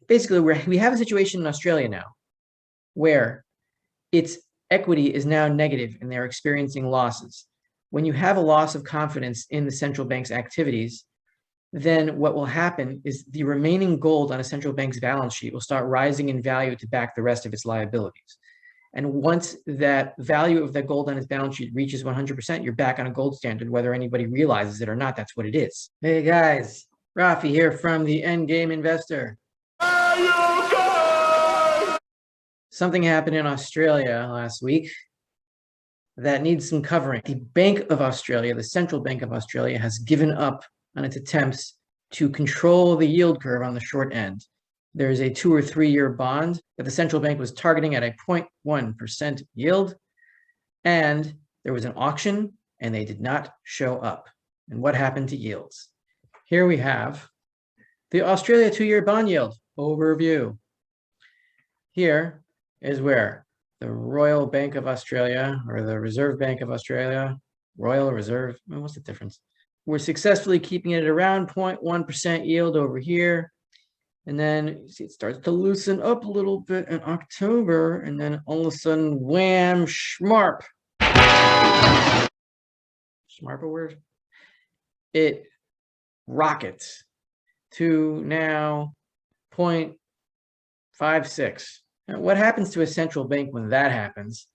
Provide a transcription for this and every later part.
basically we have a situation in Australia now where its equity is now negative and they're experiencing losses. When you have a loss of confidence in the central bank's activities, then what will happen is the remaining gold on a central bank's balance sheet will start rising in value to back the rest of its liabilities. And once that value of that gold on its balance sheet reaches 100%, you're back on a gold standard, whether anybody realizes it or not. That's what it is. Hey guys, Rafi here from the Endgame Investor. Something happened in Australia last week that needs some covering. The Bank of Australia, the Central Bank of Australia, has given up on its attempts to control the yield curve on the short end. There is a 2 or 3 year bond that the central bank was targeting at a 0.1% yield, and there was an auction and they did not show up. And what happened to yields? Here we have the Australia 2-year bond yield overview. Here is where the Royal Bank of Australia, or the Reserve Bank of Australia, Royal Reserve, what's the difference? We're successfully keeping it at around 0.1% yield over here. And then you see it starts to loosen up a little bit in October, and then all of a sudden, wham, schmarp. Schmarp a word? It rockets to now 0.56. Now, what happens to a central bank when that happens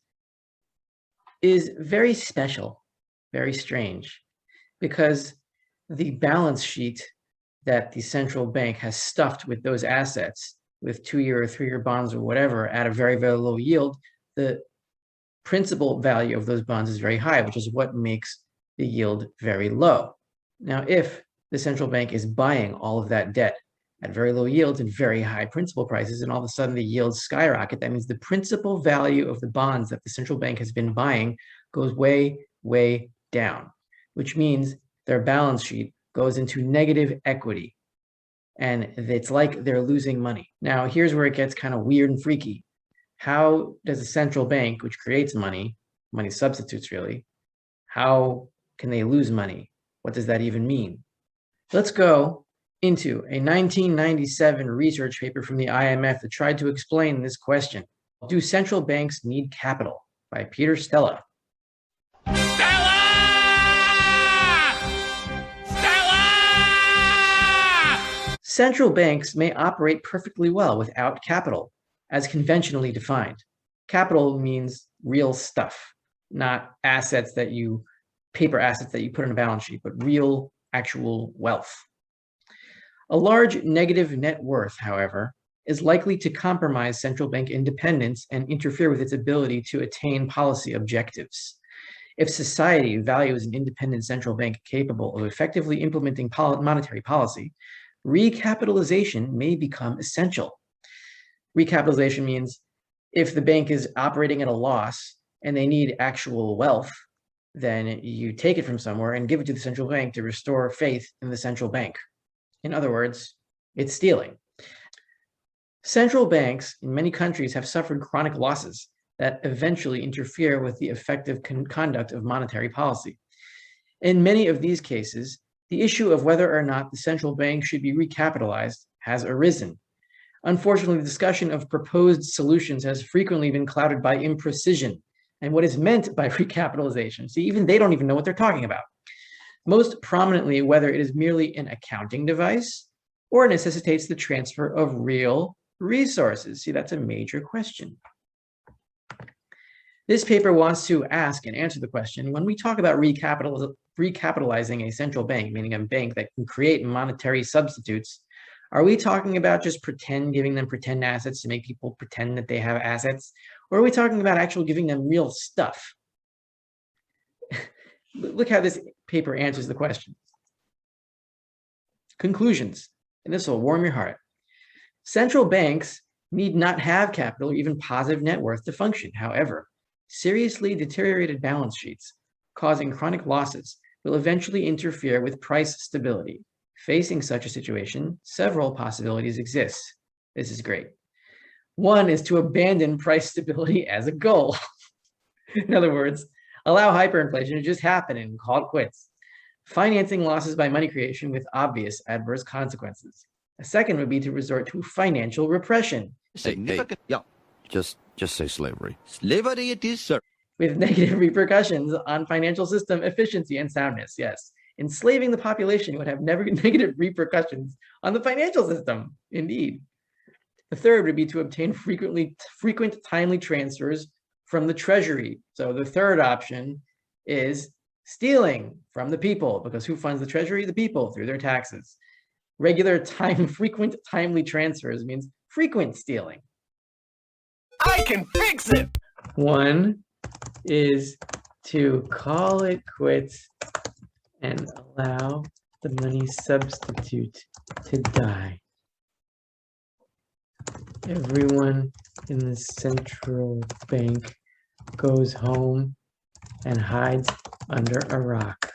is very special, very strange, because the balance sheet that the central bank has stuffed with those assets, with 2-year or 3-year bonds or whatever, at a very, very low yield, the principal value of those bonds is very high, which is what makes the yield very low. Now, if the central bank is buying all of that debt at very low yields and very high principal prices, and all of a sudden the yields skyrocket, that means the principal value of the bonds that the central bank has been buying goes way, way down, which means their balance sheet goes into negative equity, and it's like they're losing money. Now, here's where it gets kind of weird and freaky. How does a central bank, which creates money substitutes really, how can they lose money? What does that even mean? Let's go into a 1997 research paper from the IMF that tried to explain this question. Do central banks need capital? By Peter Stella. Central banks may operate perfectly well without capital, as conventionally defined. Capital means real stuff, not assets that paper assets that you put on a balance sheet, but real, actual wealth. A large negative net worth, however, is likely to compromise central bank independence and interfere with its ability to attain policy objectives. If society values an independent central bank capable of effectively implementing monetary policy, recapitalization may become essential. Recapitalization means if the bank is operating at a loss and they need actual wealth, then you take it from somewhere and give it to the central bank to restore faith in the central bank. In other words, it's stealing. Central banks in many countries have suffered chronic losses that eventually interfere with the effective conduct of monetary policy. In many of these cases, the issue of whether or not the central bank should be recapitalized has arisen. Unfortunately, the discussion of proposed solutions has frequently been clouded by imprecision and what is meant by recapitalization. See, even they don't even know what they're talking about. Most prominently, whether it is merely an accounting device or necessitates the transfer of real resources. See, that's a major question. This paper wants to ask and answer the question, when we talk about recapitalizing a central bank, meaning a bank that can create monetary substitutes, are we talking about just giving them pretend assets to make people pretend that they have assets? Or are we talking about actually giving them real stuff? Look how this paper answers the question. Conclusions, and this will warm your heart. Central banks need not have capital or even positive net worth to function. However, seriously deteriorated balance sheets causing chronic losses will eventually interfere with price stability. Facing such a situation, several possibilities exist. This is great. One is to abandon price stability as a goal. In other words, allow hyperinflation to just happen and call it quits. Financing losses by money creation with obvious adverse consequences. A second would be to resort to financial repression. Significant. Yeah. Just say slavery. Slavery it is, sir. With negative repercussions on financial system efficiency and soundness. Yes. Enslaving the population would have negative repercussions on the financial system. Indeed. The third would be to obtain frequent timely transfers from the treasury. So the third option is stealing from the people, because who funds the treasury? The people through their taxes. Frequent timely transfers means frequent stealing. I can fix it. One is to call it quits and allow the money substitute to die. Everyone in the central bank goes home and hides under a rock.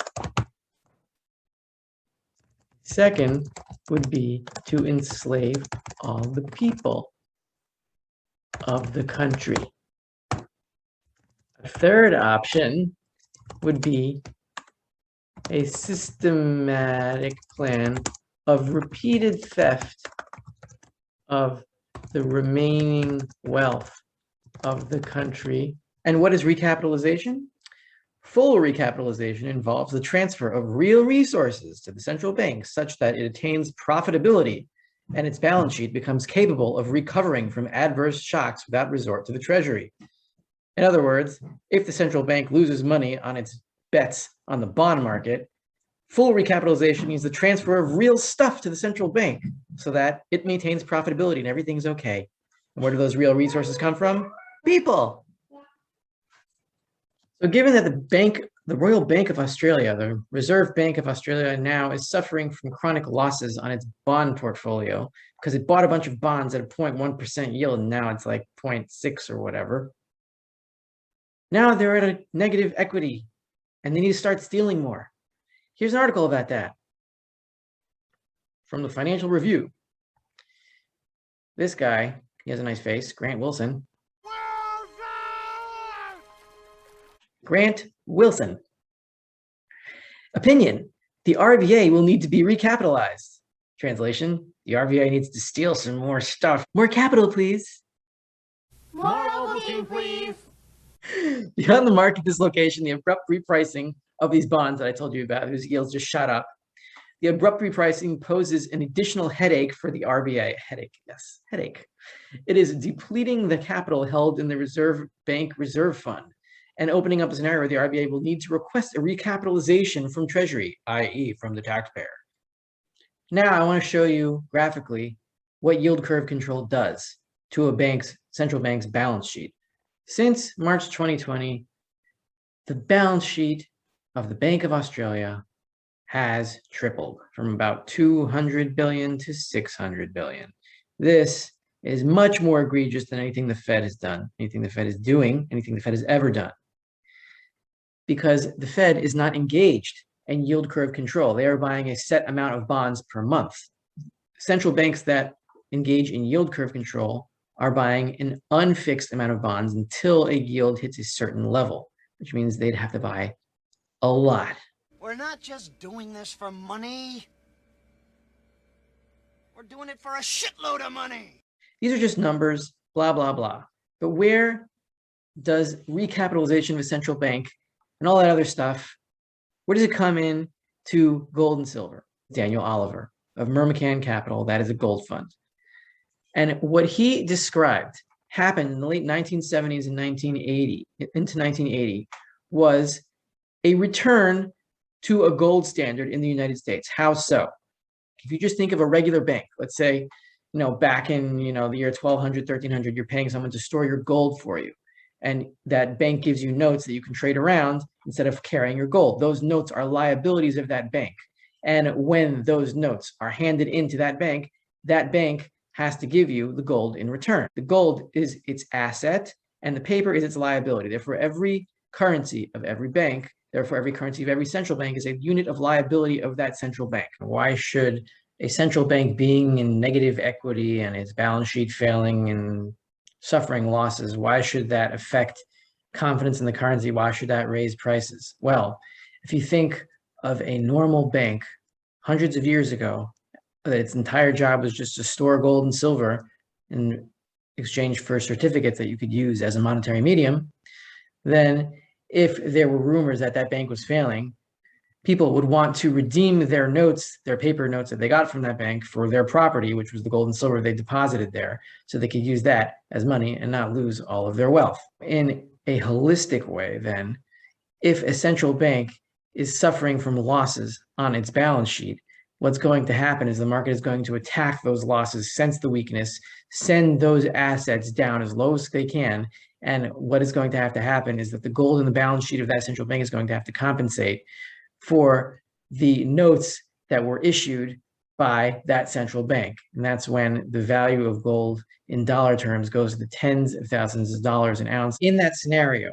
Second would be to enslave all the people of the country. A third option would be a systematic plan of repeated theft of the remaining wealth of the country. And what is recapitalization? Full recapitalization involves the transfer of real resources to the central bank such that it attains profitability and its balance sheet becomes capable of recovering from adverse shocks without resort to the treasury. In other words, if the central bank loses money on its bets on the bond market, full recapitalization means the transfer of real stuff to the central bank so that it maintains profitability and everything's okay. And where do those real resources come from? People. So given that the Royal Bank of Australia, the Reserve Bank of Australia now is suffering from chronic losses on its bond portfolio because it bought a bunch of bonds at a 0.1% yield and now it's like 0.6 or whatever. Now they're at a negative equity and they need to start stealing more. Here's an article about that from the Financial Review. This guy, he has a nice face, Grant Wilson. Grant Wilson. Opinion: the RBA will need to be recapitalized. Translation: the RBA needs to steal some more stuff. More capital, please. More Ovaltine, please. Beyond the market dislocation, the abrupt repricing of these bonds that I told you about, whose yields just shot up, the abrupt repricing poses an additional headache for the RBA. Headache, yes, headache. It is depleting the capital held in the Reserve Bank Reserve Fund and opening up a scenario where the RBA will need to request a recapitalization from Treasury, i.e. from the taxpayer. Now I want to show you graphically what yield curve control does to a central bank's balance sheet. Since March 2020, the balance sheet of the Bank of Australia has tripled from about 200 billion to 600 billion. This is much more egregious than anything the Fed has done, anything the Fed is doing, anything the Fed has ever done. Because the Fed is not engaged in yield curve control. They are buying a set amount of bonds per month. Central banks that engage in yield curve control are buying an unfixed amount of bonds until a yield hits a certain level, which means they'd have to buy a lot. We're not just doing this for money. We're doing it for a shitload of money. These are just numbers, blah, blah, blah. But where does recapitalization of a central bank and all that other stuff, where does it come in to gold and silver? Daniel Oliver of Mermacan Capital, that is a gold fund. And what he described happened in the late 1970s and into 1980, was a return to a gold standard in the United States. How so? If you just think of a regular bank, let's say, back in, the year 1200, 1300, you're paying someone to store your gold for you. And that bank gives you notes that you can trade around instead of carrying your gold. Those notes are liabilities of that bank. And when those notes are handed into that bank has to give you the gold in return. The gold is its asset and the paper is its liability. Therefore, every currency of every bank, therefore every currency of every central bank is a unit of liability of that central bank. Why should a central bank being in negative equity and its balance sheet failing and suffering losses, why should that affect confidence in the currency? Why should that raise prices? Well, if you think of a normal bank hundreds of years ago, that its entire job was just to store gold and silver in exchange for certificates that you could use as a monetary medium, then if there were rumors that that bank was failing, people would want to redeem their notes, their paper notes that they got from that bank for their property, which was the gold and silver they deposited there, so they could use that as money and not lose all of their wealth. In a holistic way, then, if a central bank is suffering from losses on its balance sheet, what's going to happen is the market is going to attack those losses, sense the weakness, send those assets down as low as they can. And what is going to have to happen is that the gold in the balance sheet of that central bank is going to have to compensate for the notes that were issued by that central bank. And that's when the value of gold in dollar terms goes to the tens of thousands of dollars an ounce. In that scenario,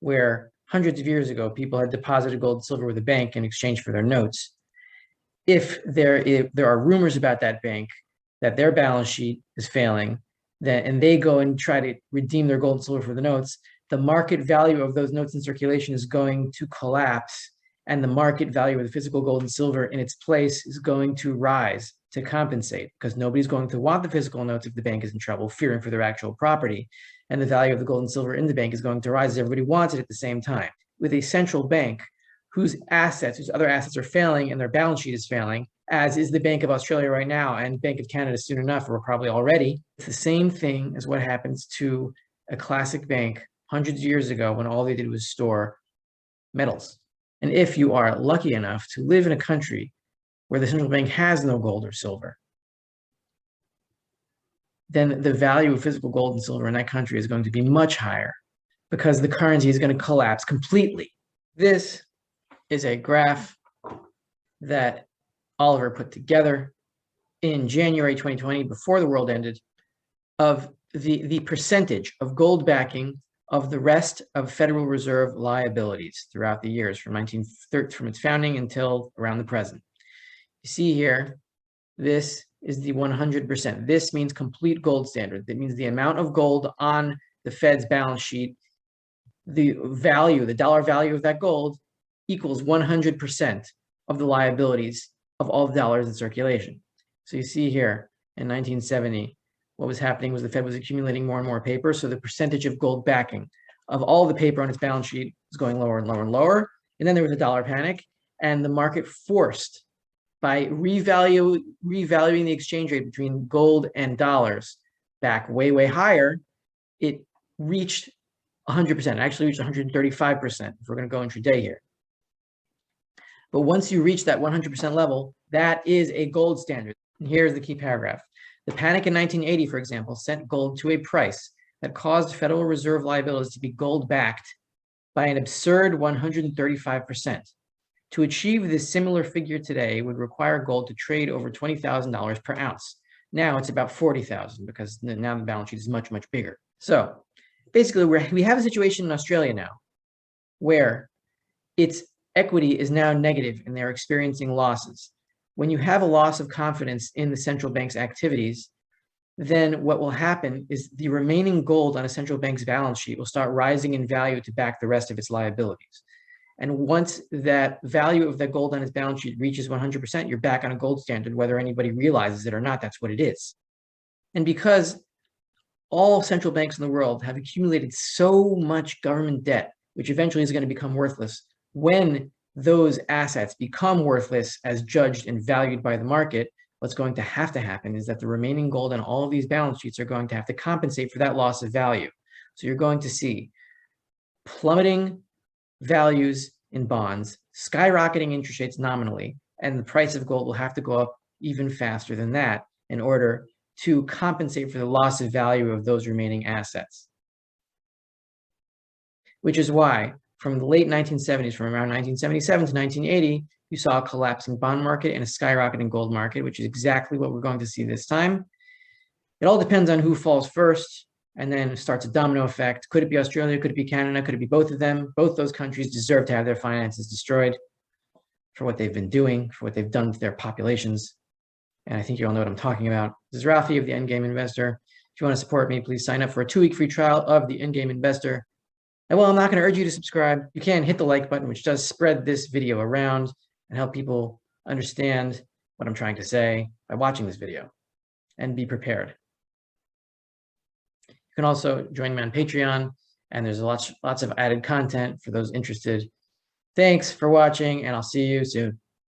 where hundreds of years ago, people had deposited gold and silver with a bank in exchange for their notes, if there are rumors about that bank, that their balance sheet is failing, and they go and try to redeem their gold and silver for the notes, the market value of those notes in circulation is going to collapse, and the market value of the physical gold and silver in its place is going to rise to compensate, because nobody's going to want the physical notes if the bank is in trouble, fearing for their actual property, and the value of the gold and silver in the bank is going to rise as everybody wants it at the same time. With a central bank whose other assets are failing and their balance sheet is failing, as is the Bank of Australia right now and Bank of Canada soon enough, or probably already, it's the same thing as what happens to a classic bank hundreds of years ago when all they did was store metals. And if you are lucky enough to live in a country where the central bank has no gold or silver, then the value of physical gold and silver in that country is going to be much higher, because the currency is going to collapse completely. This is a graph that Oliver put together in January 2020, before the world ended, of the percentage of gold backing of the rest of Federal Reserve liabilities throughout the years from its founding until around the present. You see here, this is the 100%. This means complete gold standard. That means the amount of gold on the Fed's balance sheet, the dollar value of that gold equals 100% of the liabilities of all the dollars in circulation. So you see here in 1970, what was happening was the Fed was accumulating more and more paper. So the percentage of gold backing of all the paper on its balance sheet was going lower and lower and lower. And then there was a dollar panic, and the market forced, by revaluing the exchange rate between gold and dollars back way, way higher, it reached 100%. It actually reached 135% if we're going to go intraday here. But once you reach that 100% level, that is a gold standard. And here's the key paragraph. The panic in 1980, for example, sent gold to a price that caused Federal Reserve liabilities to be gold-backed by an absurd 135%. To achieve this similar figure today would require gold to trade over $20,000 per ounce. Now it's about 40,000, because now the balance sheet is much, much bigger. So basically, we have a situation in Australia now where its equity is now negative and they're experiencing losses. When you have a loss of confidence in the central bank's activities, then what will happen is the remaining gold on a central bank's balance sheet will start rising in value to back the rest of its liabilities. And once that value of that gold on its balance sheet reaches 100%, you're back on a gold standard, whether anybody realizes it or not. That's what it is. And because all central banks in the world have accumulated so much government debt, which eventually is going to become worthless, when those assets become worthless as judged and valued by the market, what's going to happen is that the remaining gold on all of these balance sheets are going to have to compensate for that loss of value. So you're going to see plummeting values in bonds, skyrocketing interest rates nominally, and the price of gold will have to go up even faster than that in order to compensate for the loss of value of those remaining assets. Which is why from the late 1970s, from around 1977 to 1980, you saw a collapsing bond market and a skyrocketing gold market, which is exactly what we're going to see this time. It all depends on who falls first, and then it starts a domino effect. Could it be Australia? Could it be Canada? Could it be both of them? Both those countries deserve to have their finances destroyed for what they've been doing, for what they've done to their populations. And I think you all know what I'm talking about. This is Rafi of the Endgame Investor. If you want to support me, please sign up for a 2-week free trial of the Endgame Investor. And while I'm not going to urge you to subscribe, you can hit the like button, which does spread this video around and help people understand what I'm trying to say by watching this video, and be prepared. You can also join me on Patreon, and there's lots of added content for those interested. Thanks for watching, and I'll see you soon.